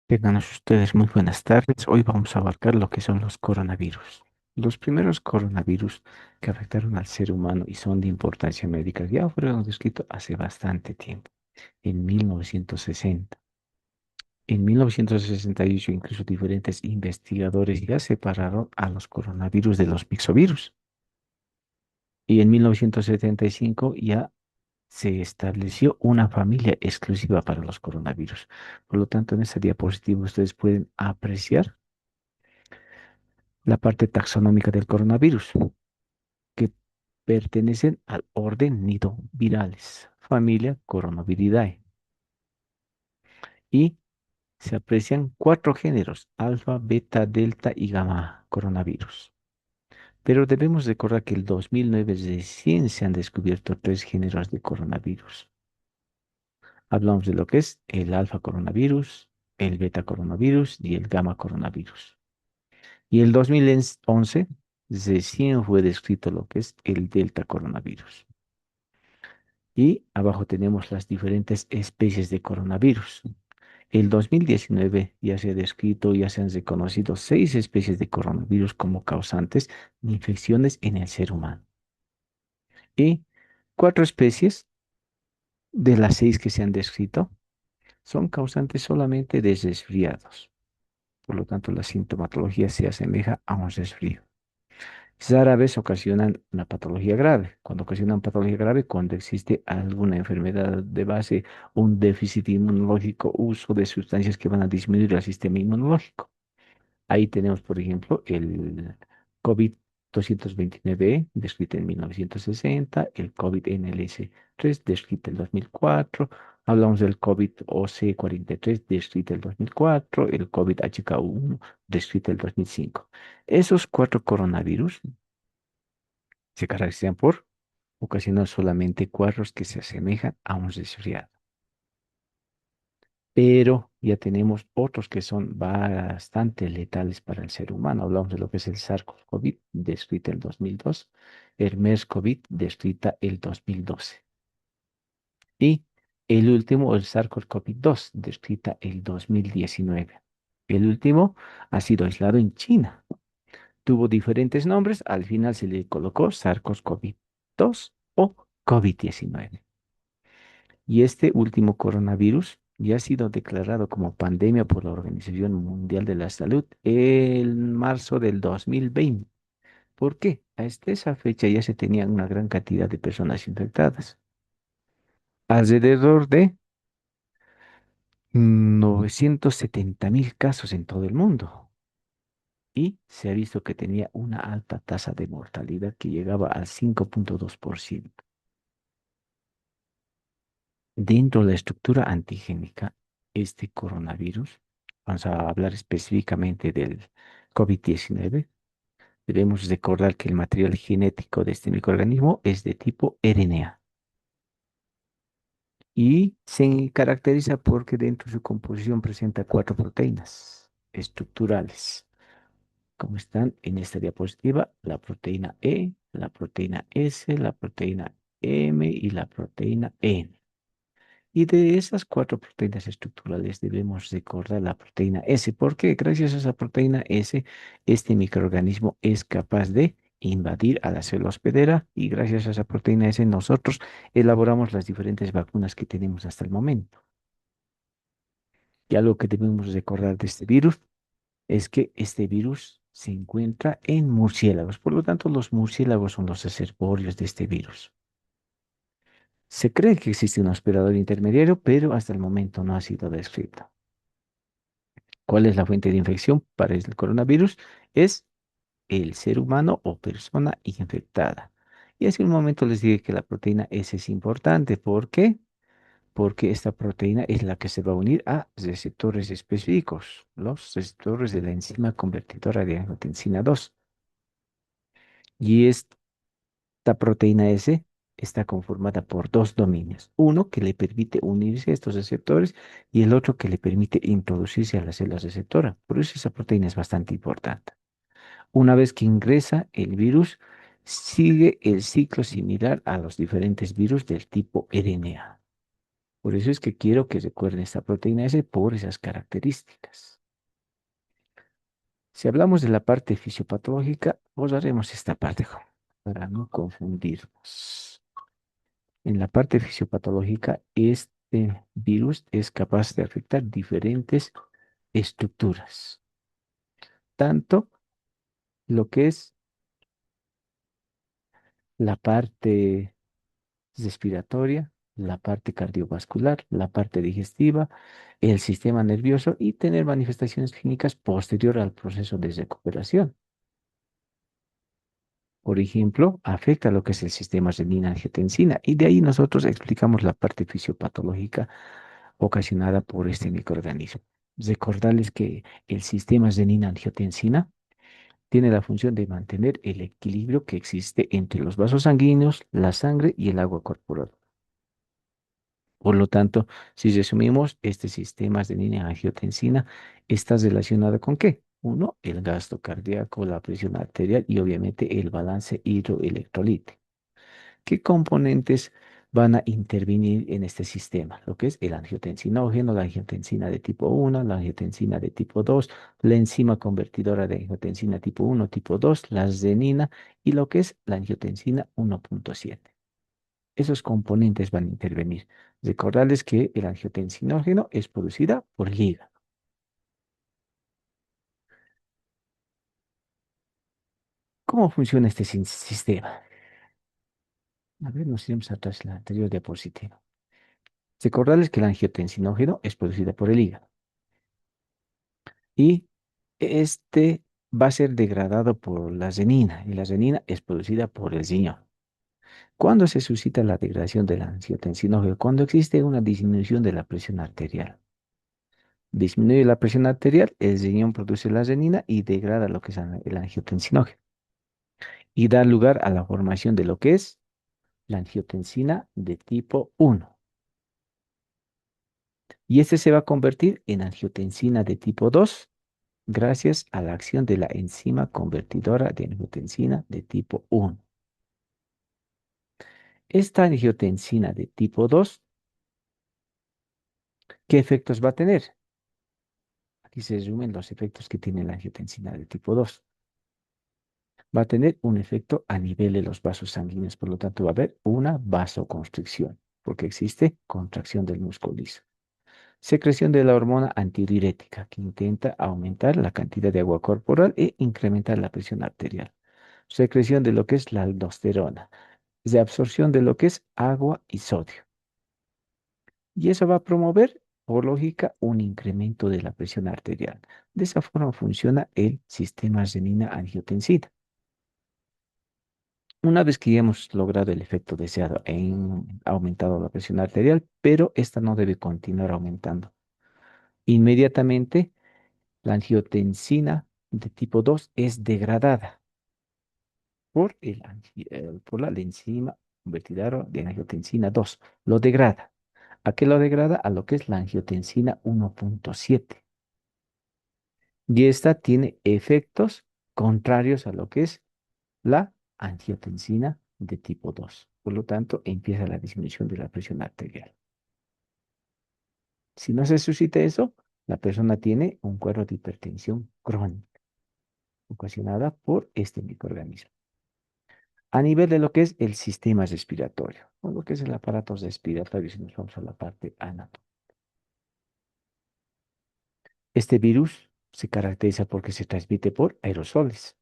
Tengan ustedes muy buenas tardes. Hoy vamos a abarcar lo que son los coronavirus. Los primeros coronavirus que afectaron al ser humano y son de importancia médica ya fueron descritos hace bastante tiempo, en 1960. En 1968 incluso diferentes investigadores ya separaron a los coronavirus de los mixovirus. Y en 1975 ya se estableció una familia exclusiva para los coronavirus. Por lo tanto, en esta diapositiva ustedes pueden apreciar la parte taxonómica del coronavirus, que pertenecen al orden nidovirales, familia Coronaviridae, y se aprecian cuatro géneros, alfa, beta, delta y gamma coronavirus. Pero debemos recordar que el 2009 recién se han descubierto tres géneros de coronavirus. Hablamos de lo que es el alfa coronavirus, el beta coronavirus y el gamma coronavirus. Y el 2011 recién fue descrito lo que es el delta coronavirus. Y abajo tenemos las diferentes especies de coronavirus. El 2019 ya se ha descrito, ya se han reconocido seis especies de coronavirus como causantes de infecciones en el ser humano. Y cuatro especies de las seis que se han descrito son causantes solamente de resfriados. Por lo tanto, la sintomatología se asemeja a un resfrío. Rara vez ocasionan una patología grave. Cuando ocasionan patología grave, cuando existe alguna enfermedad de base, un déficit inmunológico, uso de sustancias que van a disminuir el sistema inmunológico. Ahí tenemos, por ejemplo, el COVID-229, descrito en 1960, el COVID-NLS-3, descrito en 2004. Hablamos del COVID-OC43, descrito en 2004, el COVID-HK1, descrito en 2005. Esos cuatro coronavirus se caracterizan por ocasionar solamente cuadros que se asemejan a un resfriado. Pero ya tenemos otros que son bastante letales para el ser humano. Hablamos de lo que es el SARS-CoV, descrita el 2002, el MERS-CoV, descrita el 2012. Y el último, el SARS-CoV-2, descrita el 2019. El último ha sido aislado en China. Tuvo diferentes nombres, al final se le colocó SARS-CoV-2 o COVID-19. Y este último coronavirus ya ha sido declarado como pandemia por la Organización Mundial de la Salud en marzo del 2020. ¿Por qué? Hasta esa fecha ya se tenían una gran cantidad de personas infectadas, alrededor de 970.000 casos en todo el mundo. Y se ha visto que tenía una alta tasa de mortalidad que llegaba al 5,2%. Dentro de la estructura antigénica, este coronavirus, vamos a hablar específicamente del COVID-19, debemos recordar que el material genético de este microorganismo es de tipo RNA y se caracteriza porque dentro de su composición presenta cuatro proteínas estructurales, como están en esta diapositiva, la proteína E, la proteína S, la proteína M y la proteína N. Y de esas cuatro proteínas estructurales debemos recordar la proteína S, porque gracias a esa proteína S, este microorganismo es capaz de invadir a la célula hospedera y gracias a esa proteína S nosotros elaboramos las diferentes vacunas que tenemos hasta el momento. Y algo que debemos recordar de este virus es que este virus se encuentra en murciélagos, por lo tanto los murciélagos son los reservorios de este virus. Se cree que existe un hospedador intermediario, pero hasta el momento no ha sido descrito. ¿Cuál es la fuente de infección para el coronavirus? Es el ser humano o persona infectada. Y hace un momento les dije que la proteína S es importante. ¿Por qué? Porque esta proteína es la que se va a unir a receptores específicos, los receptores de la enzima convertidora de angiotensina 2. Y esta proteína S está conformada por dos dominios. Uno que le permite unirse a estos receptores y el otro que le permite introducirse a la célula receptora. Por eso esa proteína es bastante importante. Una vez que ingresa el virus, sigue el ciclo similar a los diferentes virus del tipo RNA. Por eso es que quiero que recuerden esta proteína S por esas características. Si hablamos de la parte fisiopatológica, borraremos esta parte para no confundirnos. En la parte fisiopatológica, este virus es capaz de afectar diferentes estructuras, tanto lo que es la parte respiratoria, la parte cardiovascular, la parte digestiva, el sistema nervioso y tener manifestaciones clínicas posterior al proceso de recuperación. Por ejemplo, afecta lo que es el sistema renina-angiotensina y de ahí nosotros explicamos la parte fisiopatológica ocasionada por este microorganismo. Recordarles que el sistema renina-angiotensina tiene la función de mantener el equilibrio que existe entre los vasos sanguíneos, la sangre y el agua corporal. Por lo tanto, si resumimos, este sistema de angiotensina está relacionado con ¿qué? Uno, el gasto cardíaco, la presión arterial y obviamente el balance hidroelectrolítico. ¿Qué componentes van a intervenir en este sistema? Lo que es el angiotensinógeno, la angiotensina de tipo 1, la angiotensina de tipo 2, la enzima convertidora de angiotensina tipo 1, tipo 2, la renina y lo que es la angiotensina 1.7. Esos componentes van a intervenir. Recordarles que el angiotensinógeno es producida por el hígado. ¿Cómo funciona este sistema? A ver, nos iremos atrás en la anterior diapositiva. Recordarles que el angiotensinógeno es producida por el hígado y este va a ser degradado por la renina y la renina es producida por el riñón. ¿Cuándo se suscita la degradación del angiotensinógeno? Cuando existe una disminución de la presión arterial. Disminuye la presión arterial, el riñón produce la renina y degrada lo que es el angiotensinógeno y da lugar a la formación de lo que es la angiotensina de tipo 1. Y este se va a convertir en angiotensina de tipo 2 gracias a la acción de la enzima convertidora de angiotensina de tipo 1. Esta angiotensina de tipo 2, ¿qué efectos va a tener? Aquí se resumen los efectos que tiene la angiotensina de tipo 2. Va a tener un efecto a nivel de los vasos sanguíneos, por lo tanto va a haber una vasoconstricción, porque existe contracción del músculo liso. Secreción de la hormona antidiurética, que intenta aumentar la cantidad de agua corporal e incrementar la presión arterial. Secreción de lo que es la aldosterona, de absorción de lo que es agua y sodio. Y eso va a promover, por lógica, un incremento de la presión arterial. De esa forma funciona el sistema renina-angiotensina. Una vez que ya hemos logrado el efecto deseado en aumentado la presión arterial, pero esta no debe continuar aumentando. Inmediatamente, la angiotensina de tipo 2 es degradada por la enzima convertidora de angiotensina 2. Lo degrada. ¿A qué lo degrada? A lo que es la angiotensina 1.7. Y esta tiene efectos contrarios a lo que es la angiotensina de tipo 2. Por lo tanto, empieza la disminución de la presión arterial. Si no se suscita eso, la persona tiene un cuadro de hipertensión crónica ocasionada por este microorganismo. A nivel de lo que es el sistema respiratorio, o lo que es el aparato respiratorio, si nos vamos a la parte anatómica. Este virus se caracteriza porque se transmite por aerosoles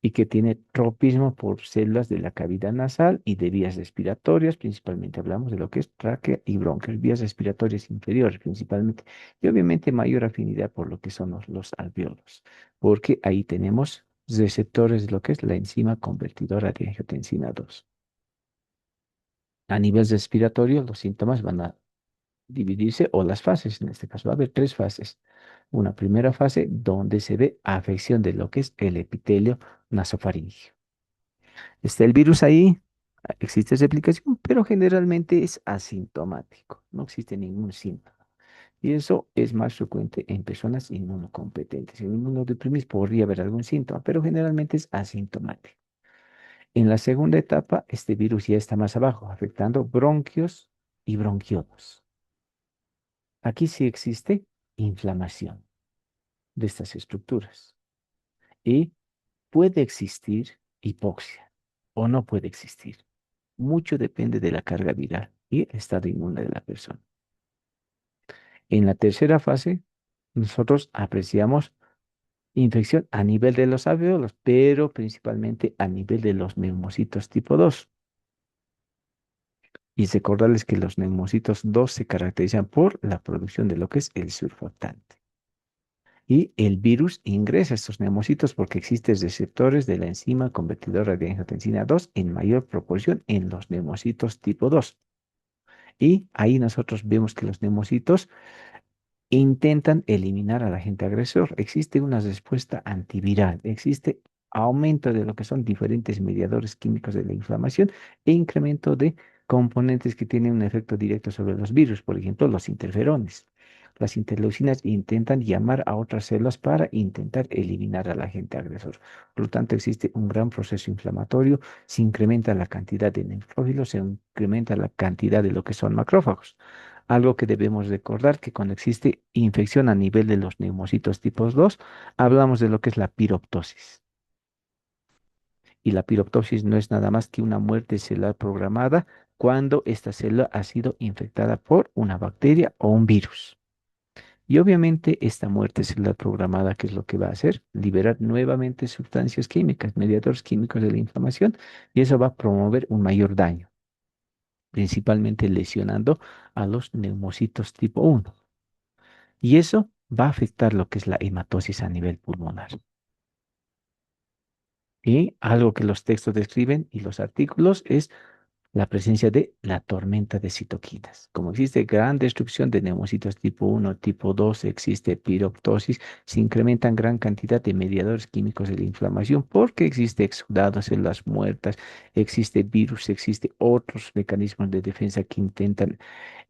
y que tiene tropismo por células de la cavidad nasal y de vías respiratorias, principalmente hablamos de lo que es tráquea y bronquios, vías respiratorias inferiores principalmente, y obviamente mayor afinidad por lo que son los alvéolos, porque ahí tenemos receptores de lo que es la enzima convertidora de angiotensina 2. A nivel respiratorio, los síntomas van a dividirse, o las fases, en este caso va a haber tres fases. Una primera fase donde se ve afección de lo que es el epitelio nasofaríngeo. Está el virus ahí, existe replicación, pero generalmente es asintomático, no existe ningún síntoma. Y eso es más frecuente en personas inmunocompetentes. En inmunodeprimidos podría haber algún síntoma, pero generalmente es asintomático. En la segunda etapa, este virus ya está más abajo, afectando bronquios y bronquiolos. Aquí sí existe inflamación de estas estructuras y puede existir hipoxia o no puede existir. Mucho depende de la carga viral y el estado inmune de la persona. En la tercera fase, nosotros apreciamos infección a nivel de los alveolos, pero principalmente a nivel de los neumocitos tipo 2. Y recordarles que los neumocitos 2 se caracterizan por la producción de lo que es el surfactante. Y el virus ingresa a estos neumocitos porque existen receptores de la enzima convertidora de angiotensina 2 en mayor proporción en los neumocitos tipo 2. Y ahí nosotros vemos que los neumocitos intentan eliminar al agente agresor. Existe una respuesta antiviral, existe aumento de lo que son diferentes mediadores químicos de la inflamación e incremento de componentes que tienen un efecto directo sobre los virus, por ejemplo, los interferones. Las interleucinas intentan llamar a otras células para intentar eliminar al agente agresor. Por lo tanto, existe un gran proceso inflamatorio, se incrementa la cantidad de neutrófilos, se incrementa la cantidad de lo que son macrófagos. Algo que debemos recordar que cuando existe infección a nivel de los neumocitos tipos 2, hablamos de lo que es la piroptosis. Y la piroptosis no es nada más que una muerte celular programada cuando esta célula ha sido infectada por una bacteria o un virus. Y obviamente esta muerte celular programada, ¿qué es lo que va a hacer? Liberar nuevamente sustancias químicas, mediadores químicos de la inflamación, y eso va a promover un mayor daño, principalmente lesionando a los neumocitos tipo 1. Y eso va a afectar lo que es la hematosis a nivel pulmonar. Y algo que los textos describen y los artículos es la presencia de la tormenta de citoquinas. Como existe gran destrucción de neumocitos tipo 1, tipo 2, existe piroptosis, se incrementan gran cantidad de mediadores químicos de la inflamación porque existe exudado, células muertas, existe virus, existe otros mecanismos de defensa que intentan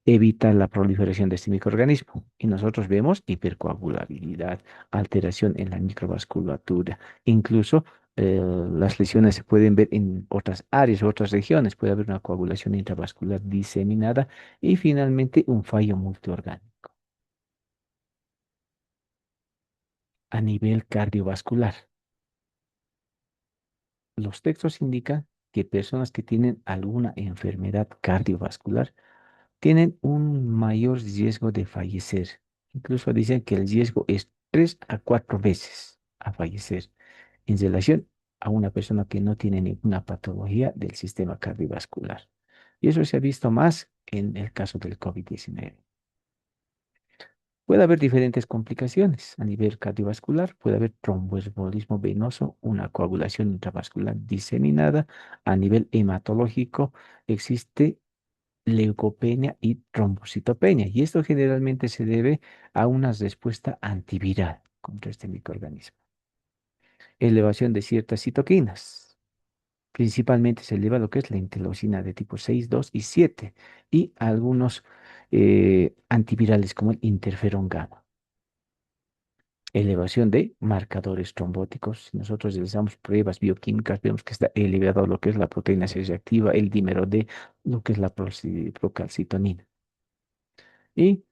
evita la proliferación de este microorganismo. Y nosotros vemos hipercoagulabilidad, alteración en la microvasculatura. Incluso las lesiones se pueden ver en otras áreas, otras regiones. Puede haber una coagulación intravascular diseminada y finalmente un fallo multiorgánico a nivel cardiovascular. Los textos indican que personas que tienen alguna enfermedad cardiovascular tienen un mayor riesgo de fallecer. Incluso dicen que el riesgo es 3 a 4 veces a fallecer en relación a una persona que no tiene ninguna patología del sistema cardiovascular. Y eso se ha visto más en el caso del COVID-19. Puede haber diferentes complicaciones a nivel cardiovascular, puede haber tromboembolismo venoso, una coagulación intravascular diseminada. A nivel hematológico existe leucopenia y trombocitopenia. Y esto generalmente se debe a una respuesta antiviral contra este microorganismo. Elevación de ciertas citoquinas. Principalmente se eleva lo que es la interleucina de tipo 6, 2 y 7 y algunos antivirales como el interferón gamma. Elevación de marcadores trombóticos. Si nosotros realizamos pruebas bioquímicas, vemos que está elevado lo que es la proteína C reactiva, el dímero D, lo que es la procalcitonina. Y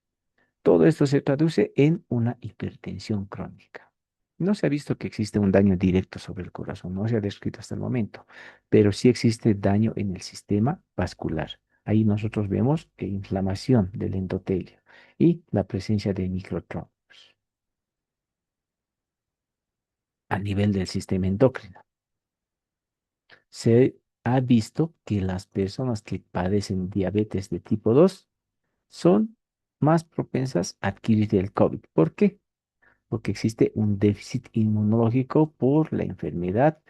todo esto se traduce en una hipertensión crónica. No se ha visto que existe un daño directo sobre el corazón, no se ha descrito hasta el momento, pero sí existe daño en el sistema vascular. Ahí nosotros vemos inflamación del endotelio y la presencia de microtrombos a nivel del sistema endocrino. Se ha visto que las personas que padecen diabetes de tipo 2 son más propensas a adquirir el COVID. ¿Por qué? Porque existe un déficit inmunológico por la enfermedad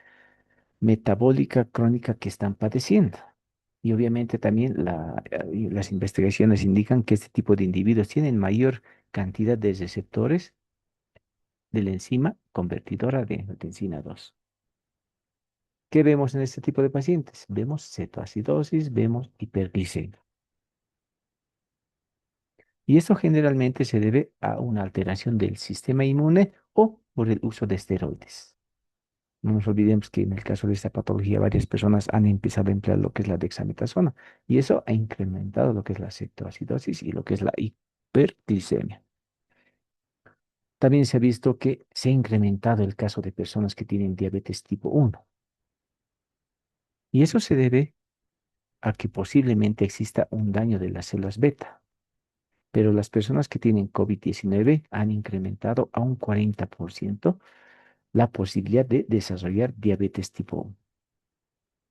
metabólica crónica que están padeciendo. Y obviamente también las investigaciones indican que este tipo de individuos tienen mayor cantidad de receptores de la enzima convertidora de angiotensina 2. ¿Qué vemos en este tipo de pacientes? Vemos cetoacidosis, vemos hiperglicemia. Y esto generalmente se debe a una alteración del sistema inmune o por el uso de esteroides. No nos olvidemos que en el caso de esta patología varias personas han empezado a emplear lo que es la dexametasona y eso ha incrementado lo que es la cetoacidosis y lo que es la hiperglicemia. También se ha visto que se ha incrementado el caso de personas que tienen diabetes tipo 1 y eso se debe a que posiblemente exista un daño de las células beta, pero las personas que tienen COVID-19 han incrementado a un 40% la posibilidad de desarrollar diabetes tipo 1.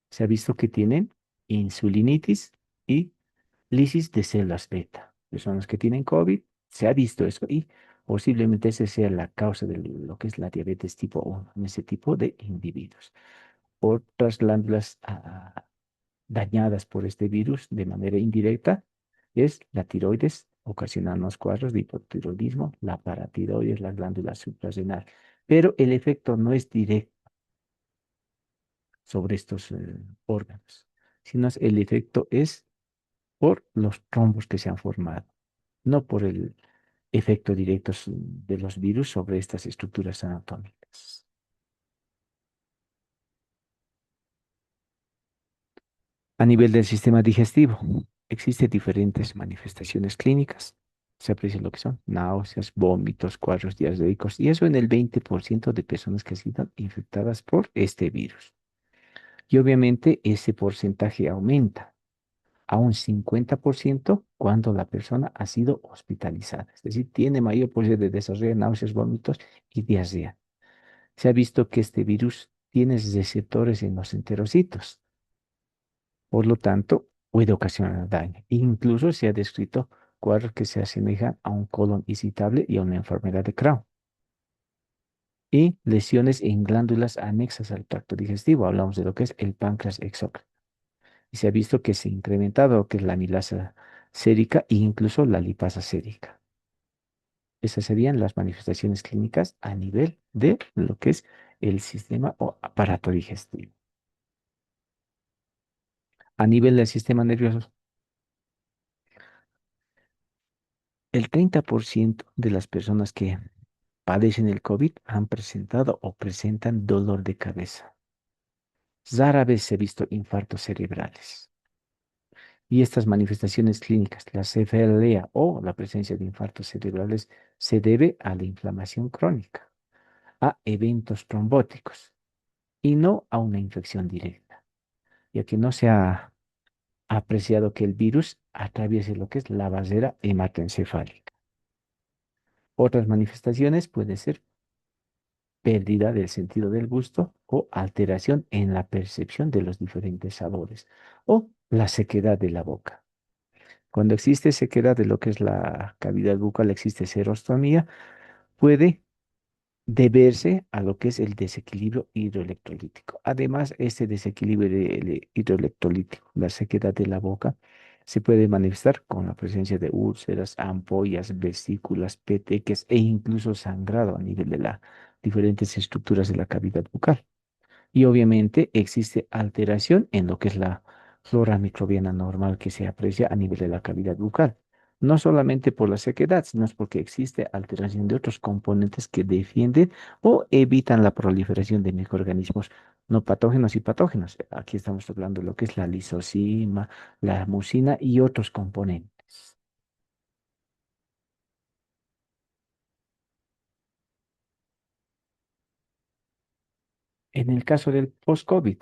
Se ha visto que tienen insulinitis y lisis de células beta. Personas que tienen COVID, se ha visto eso y posiblemente esa sea la causa de lo que es la diabetes tipo 1 en ese tipo de individuos. Otras glándulas dañadas por este virus de manera indirecta es la tiroides, ocasionando los cuadros de hipotiroidismo, la paratiroides, la glándula suprarrenal. Pero el efecto no es directo sobre estos órganos, sino el efecto es por los trombos que se han formado, no por el efecto directo de los virus sobre estas estructuras anatómicas. A nivel del sistema digestivo, existen diferentes manifestaciones clínicas. Se aprecia lo que son náuseas, vómitos, cuadros diarreicos, y eso en el 20% de personas que han sido infectadas por este virus. Y obviamente ese porcentaje aumenta a un 50% cuando la persona ha sido hospitalizada. Es decir, tiene mayor posibilidad de desarrollar náuseas, vómitos y diarrea. Se ha visto que este virus tiene receptores en los enterocitos, por lo tanto, puede ocasionar daño. Incluso se ha descrito cuadros que se asemejan a un colon irritable y a una enfermedad de Crohn. Y lesiones en glándulas anexas al tracto digestivo. Hablamos de lo que es el páncreas exócrino. Y se ha visto que se ha incrementado lo que es la amilasa sérica e incluso la lipasa sérica. Esas serían las manifestaciones clínicas a nivel de lo que es el sistema o aparato digestivo. A nivel del sistema nervioso, el 30% de las personas que padecen el COVID han presentado o presentan dolor de cabeza. Rara vez se ha visto infartos cerebrales. Y estas manifestaciones clínicas, la cefalea o la presencia de infartos cerebrales, se debe a la inflamación crónica, a eventos trombóticos y no a una infección directa, ya que no se ha apreciado que el virus atraviese lo que es la barrera hematoencefálica. Otras manifestaciones pueden ser pérdida del sentido del gusto o alteración en la percepción de los diferentes sabores o la sequedad de la boca. Cuando existe sequedad de lo que es la cavidad bucal, existe serostomía, puede deberse a lo que es el desequilibrio hidroelectrolítico. Además, este desequilibrio hidroelectrolítico, la sequedad de la boca, se puede manifestar con la presencia de úlceras, ampollas, vesículas, peteques e incluso sangrado a nivel de las diferentes estructuras de la cavidad bucal. Y obviamente existe alteración en lo que es la flora microbiana normal que se aprecia a nivel de la cavidad bucal. No solamente por la sequedad, sino es porque existe alteración de otros componentes que defienden o evitan la proliferación de microorganismos no patógenos y patógenos. Aquí estamos hablando de lo que es la lisozima, la mucina y otros componentes. En el caso del post-COVID,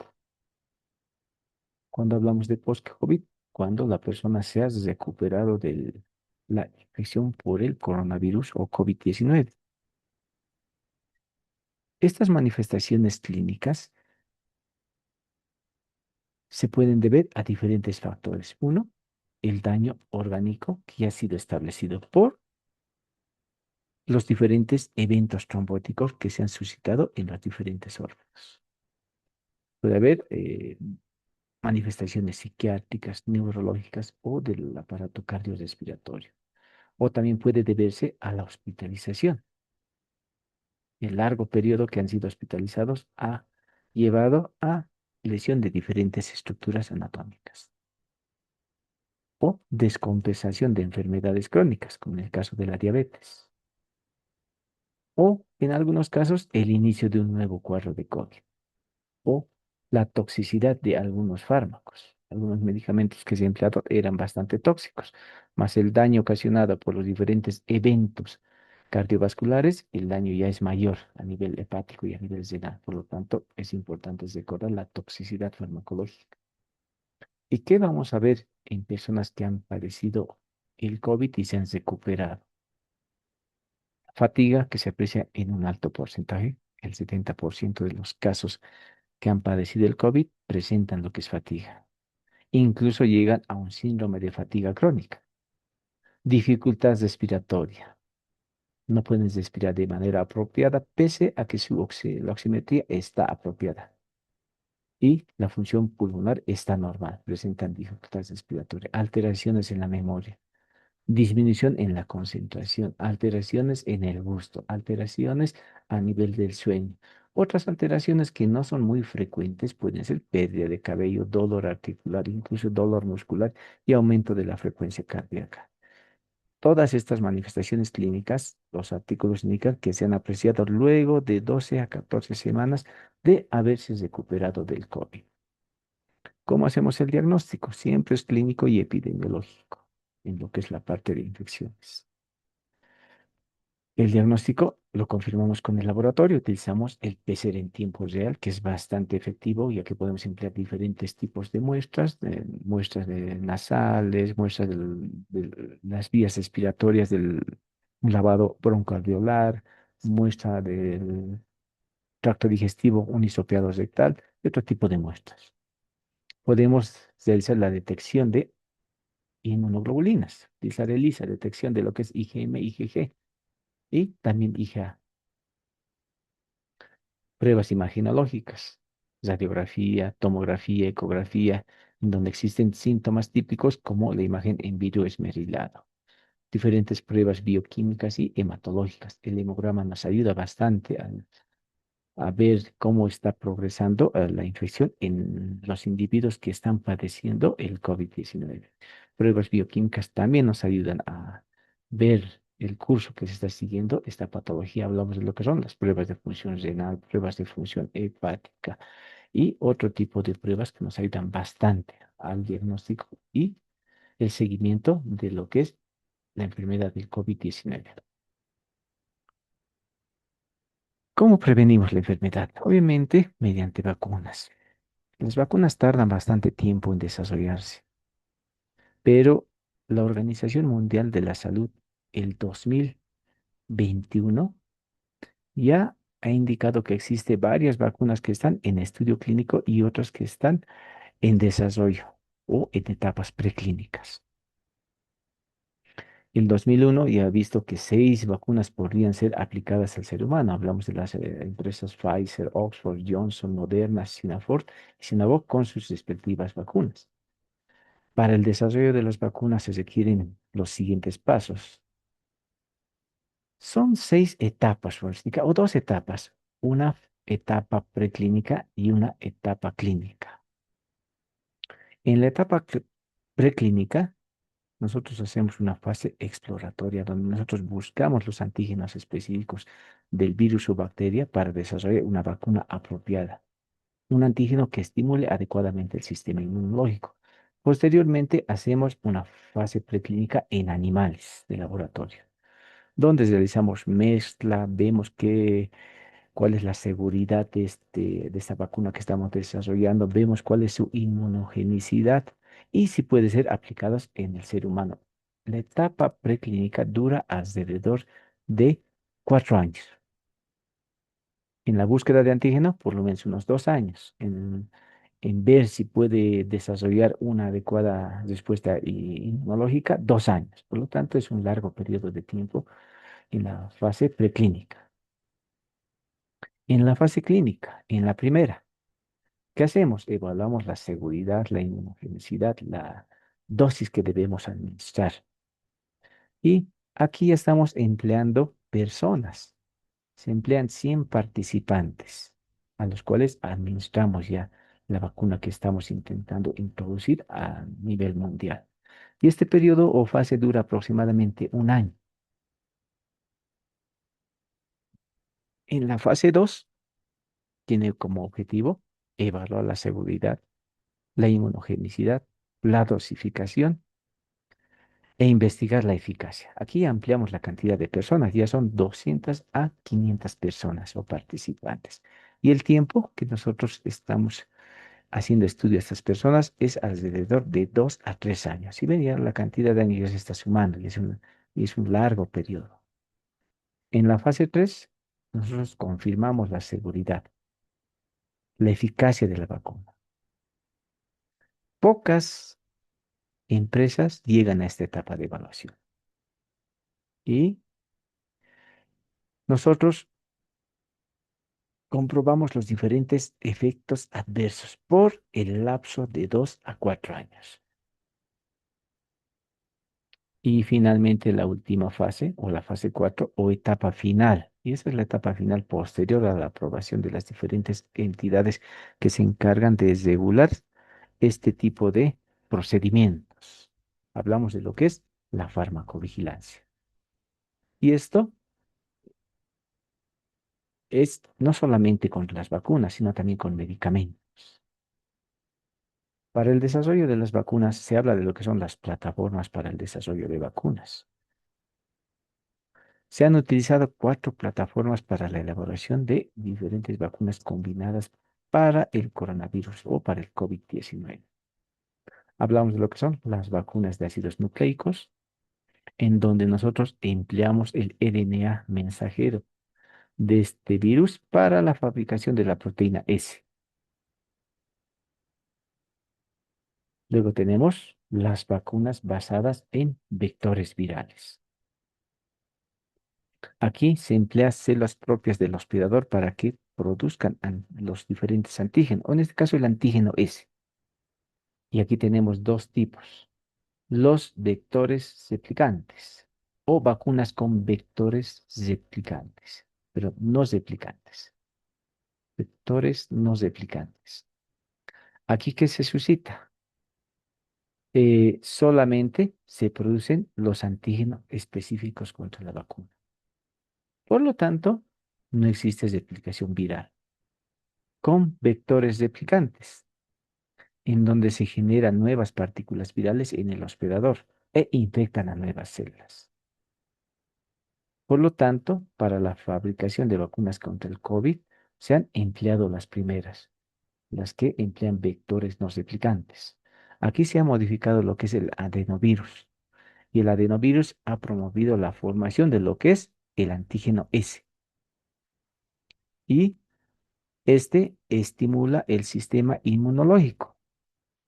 cuando hablamos de post-COVID, cuando la persona se ha recuperado de la infección por el coronavirus o COVID-19. Estas manifestaciones clínicas se pueden deber a diferentes factores. Uno, el daño orgánico que ha sido establecido por los diferentes eventos trombóticos que se han suscitado en los diferentes órganos. Puede haber manifestaciones psiquiátricas, neurológicas o del aparato cardiorrespiratorio. O también puede deberse a la hospitalización. El largo periodo que han sido hospitalizados ha llevado a lesión de diferentes estructuras anatómicas o descompensación de enfermedades crónicas, como en el caso de la diabetes, o en algunos casos el inicio de un nuevo cuadro de COVID. o la toxicidad de algunos fármacos. Algunos medicamentos que se han empleado eran bastante tóxicos, más el daño ocasionado por los diferentes eventos cardiovasculares, el daño ya es mayor a nivel hepático y a nivel renal. Por lo tanto, es importante recordar la toxicidad farmacológica. ¿Y qué vamos a ver en personas que han padecido el COVID y se han recuperado? Fatiga que se aprecia en un alto porcentaje. El 70% de los casos que han padecido el COVID presentan lo que es fatiga. Incluso llegan a un síndrome de fatiga crónica. Dificultad respiratoria. No pueden respirar de manera apropiada pese a que la oximetría está apropiada. Y la función pulmonar está normal. Presentan dificultad respiratoria. Alteraciones en la memoria. Disminución en la concentración, alteraciones en el gusto, alteraciones a nivel del sueño. Otras alteraciones que no son muy frecuentes pueden ser pérdida de cabello, dolor articular, incluso dolor muscular y aumento de la frecuencia cardíaca. Todas estas manifestaciones clínicas, los artículos indican que se han apreciado luego de 12 a 14 semanas de haberse recuperado del COVID. ¿Cómo hacemos el diagnóstico? Siempre es clínico y epidemiológico en lo que es la parte de infecciones. El diagnóstico lo confirmamos con el laboratorio. Utilizamos el PCR en tiempo real, que es bastante efectivo, ya que podemos emplear diferentes tipos de muestras de nasales, muestras de las vías respiratorias del lavado broncoalveolar, muestra del tracto digestivo, un hisopado rectal y otro tipo de muestras. Podemos realizar la detección de inmunoglobulinas, utilizar ELISA, detección de lo que es IgM, IgG y también IgA. Pruebas imaginológicas, radiografía, tomografía, ecografía, en donde existen síntomas típicos como la imagen en vidrio esmerilado. Diferentes pruebas bioquímicas y hematológicas. El hemograma nos ayuda bastante a ver cómo está progresando la infección en los individuos que están padeciendo el COVID-19. Pruebas bioquímicas también nos ayudan a ver el curso que se está siguiendo esta patología. Hablamos de lo que son las pruebas de función renal, pruebas de función hepática y otro tipo de pruebas que nos ayudan bastante al diagnóstico y el seguimiento de lo que es la enfermedad del COVID-19. ¿Cómo prevenimos la enfermedad? Obviamente mediante vacunas. Las vacunas tardan bastante tiempo en desarrollarse, pero la Organización Mundial de la Salud, el 2021, ya ha indicado que existe varias vacunas que están en estudio clínico y otras que están en desarrollo o en etapas preclínicas. El 2001 ya ha visto que 6 vacunas podrían ser aplicadas al ser humano. Hablamos de las empresas Pfizer, Oxford, Johnson, Moderna, Sinopharm y Sinovac con sus respectivas vacunas. Para el desarrollo de las vacunas se requieren los siguientes pasos. Son 6 etapas, Verónica, o 2 etapas, una etapa preclínica y una etapa clínica. En la etapa preclínica, nosotros hacemos una fase exploratoria donde nosotros buscamos los antígenos específicos del virus o bacteria para desarrollar una vacuna apropiada, un antígeno que estimule adecuadamente el sistema inmunológico. Posteriormente, hacemos una fase preclínica en animales de laboratorio, donde realizamos mezcla, vemos cuál es la seguridad de esta vacuna que estamos desarrollando, vemos cuál es su inmunogenicidad y si puede ser aplicadas en el ser humano. La etapa preclínica dura alrededor de 4 años. En la búsqueda de antígeno, por lo menos unos 2 años. En ver si puede desarrollar una adecuada respuesta inmunológica, 2 años. Por lo tanto, es un largo periodo de tiempo en la fase preclínica. En la fase clínica, en la primera, ¿qué hacemos? Evaluamos la seguridad, la inmunogenicidad, la dosis que debemos administrar. Y aquí ya estamos empleando personas. Se emplean 100 participantes a los cuales administramos ya la vacuna que estamos intentando introducir a nivel mundial. Y este periodo o fase dura aproximadamente un año. En la fase 2 tiene como objetivo evaluar la seguridad, la inmunogenicidad, la dosificación e investigar la eficacia. Aquí ampliamos la cantidad de personas, ya son 200 a 500 personas o participantes. Y el tiempo que nosotros estamos haciendo estudio a estas personas es alrededor de 2 a 3 años. Si ven, ya la cantidad de años ya se está sumando y es un largo periodo. En la fase 3 nosotros confirmamos la seguridad, la eficacia de la vacuna. Pocas empresas llegan a esta etapa de evaluación. Y nosotros comprobamos los diferentes efectos adversos por el lapso de 2 a 4 años. Y finalmente la última fase, o la fase 4 o etapa final. Y esa es la etapa final posterior a la aprobación de las diferentes entidades que se encargan de regular este tipo de procedimientos. Hablamos de lo que es la farmacovigilancia. Y esto es no solamente con las vacunas, sino también con medicamentos. Para el desarrollo de las vacunas se habla de lo que son las plataformas para el desarrollo de vacunas. Se han utilizado 4 plataformas para la elaboración de diferentes vacunas combinadas para el coronavirus o para el COVID-19. Hablamos de lo que son las vacunas de ácidos nucleicos, en donde nosotros empleamos el RNA mensajero de este virus para la fabricación de la proteína S. Luego tenemos las vacunas basadas en vectores virales. Aquí se emplea células propias del hospedador para que produzcan los diferentes antígenos, o en este caso el antígeno S. Y aquí tenemos dos tipos, los vectores replicantes o vacunas con vectores replicantes, pero no replicantes, vectores no replicantes. Aquí, ¿qué se suscita? Solamente se producen los antígenos específicos contra la vacuna. Por lo tanto, no existe replicación viral con vectores replicantes, en donde se generan nuevas partículas virales en el hospedador e infectan a nuevas células. Por lo tanto, para la fabricación de vacunas contra el COVID, se han empleado las primeras, las que emplean vectores no replicantes. Aquí se ha modificado lo que es el adenovirus, y el adenovirus ha promovido la formación de lo que es el antígeno S. Y este estimula el sistema inmunológico,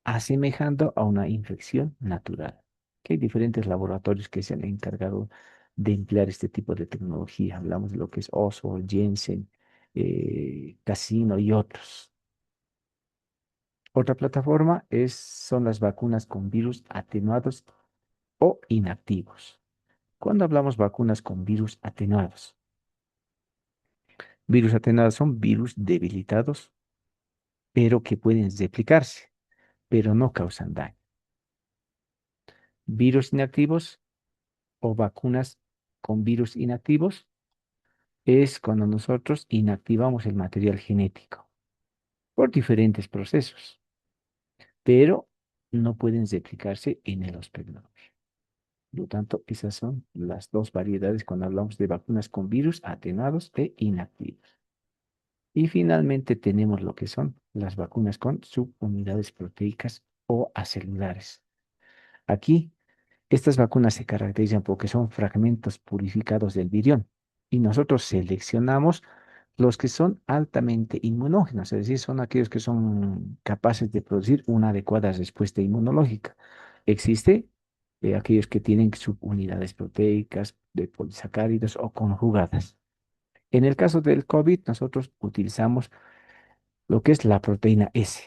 asemejando a una infección natural. Que hay diferentes laboratorios que se han encargado de emplear este tipo de tecnología. Hablamos de lo que es Oxford, Jensen, Casino y otros. Otra plataforma son las vacunas con virus atenuados o inactivos. Cuando hablamos vacunas con virus atenuados son virus debilitados, pero que pueden replicarse, pero no causan daño. Virus inactivos o vacunas con virus inactivos es cuando nosotros inactivamos el material genético por diferentes procesos, pero no pueden replicarse en el hospedador. Por lo tanto, esas son las dos variedades cuando hablamos de vacunas con virus atenuados e inactivos. Y finalmente tenemos lo que son las vacunas con subunidades proteicas o acelulares. Aquí estas vacunas se caracterizan porque son fragmentos purificados del virión y nosotros seleccionamos los que son altamente inmunógenos, es decir, son aquellos que son capaces de producir una adecuada respuesta inmunológica. Existe aquellos que tienen subunidades proteicas de polisacáridos o conjugadas. En el caso del COVID, nosotros utilizamos lo que es la proteína S.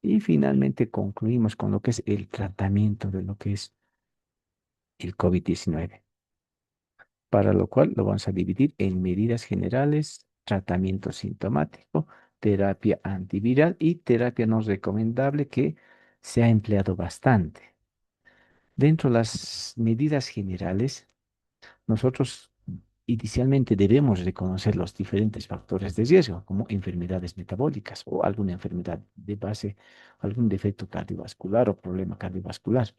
Y finalmente concluimos con lo que es el tratamiento de lo que es el COVID-19, para lo cual lo vamos a dividir en medidas generales, tratamiento sintomático, terapia antiviral y terapia no recomendable que se ha empleado bastante. Dentro de las medidas generales, nosotros Inicialmente debemos reconocer los diferentes factores de riesgo, como enfermedades metabólicas o alguna enfermedad de base, algún defecto cardiovascular o problema cardiovascular.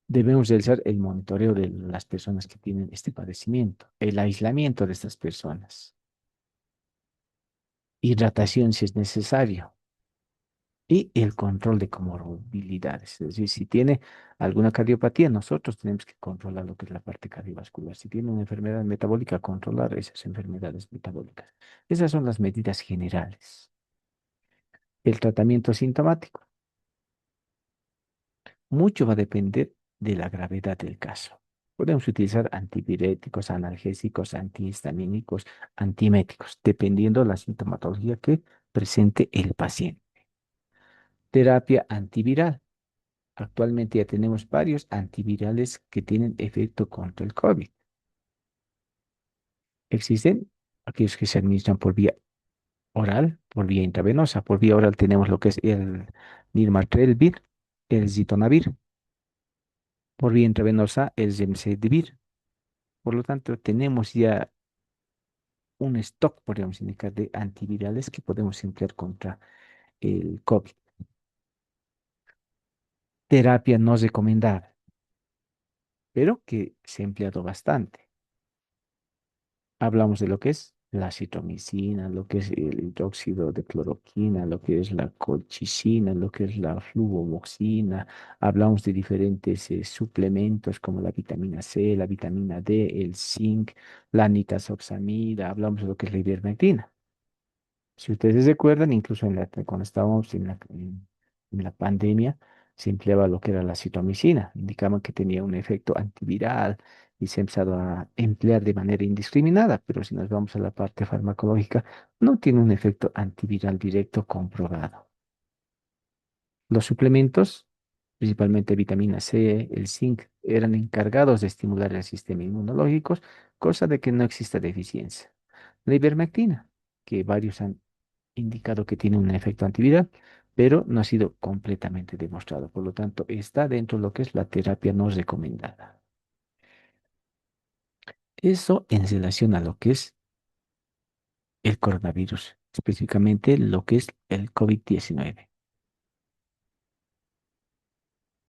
Debemos realizar el monitoreo de las personas que tienen este padecimiento, el aislamiento de estas personas, hidratación si es necesario y el control de comorbilidades. Es decir, si tiene alguna cardiopatía, nosotros tenemos que controlar lo que es la parte cardiovascular. Si tiene una enfermedad metabólica, controlar esas enfermedades metabólicas. Esas son las medidas generales. El tratamiento sintomático. Mucho va a depender de la gravedad del caso. Podemos utilizar antipiréticos, analgésicos, antihistamínicos, antiméticos, dependiendo de la sintomatología que presente el paciente. Terapia antiviral. Actualmente ya tenemos varios antivirales que tienen efecto contra el COVID. Existen aquellos que se administran por vía oral, por vía intravenosa. Por vía oral tenemos lo que es el nirmatrelvir, el zitonavir. Por vía intravenosa, el gemcitabine. Por lo tanto, tenemos ya un stock, podríamos indicar, de antivirales que podemos emplear contra el COVID. Terapia no recomendada, pero que se ha empleado bastante. Hablamos de lo que es la citromicina, lo que es el hidróxido de cloroquina, lo que es la colchicina, lo que es la fluvomoxina. Hablamos de diferentes suplementos como la vitamina C, la vitamina D, el zinc, la nitazoxamida. Hablamos de lo que es la ivermectina. Si ustedes recuerdan, incluso cuando estábamos en la pandemia, se empleaba lo que era la citromicina. Indicaban que tenía un efecto antiviral y se ha empezado a emplear de manera indiscriminada, pero si nos vamos a la parte farmacológica, no tiene un efecto antiviral directo comprobado. Los suplementos, principalmente vitamina C, el zinc, eran encargados de estimular el sistema inmunológico, cosa de que no exista deficiencia. La ivermectina, que varios han indicado que tiene un efecto antiviral, pero no ha sido completamente demostrado. Por lo tanto, está dentro de lo que es la terapia no recomendada. Eso en relación a lo que es el coronavirus, específicamente lo que es el COVID-19.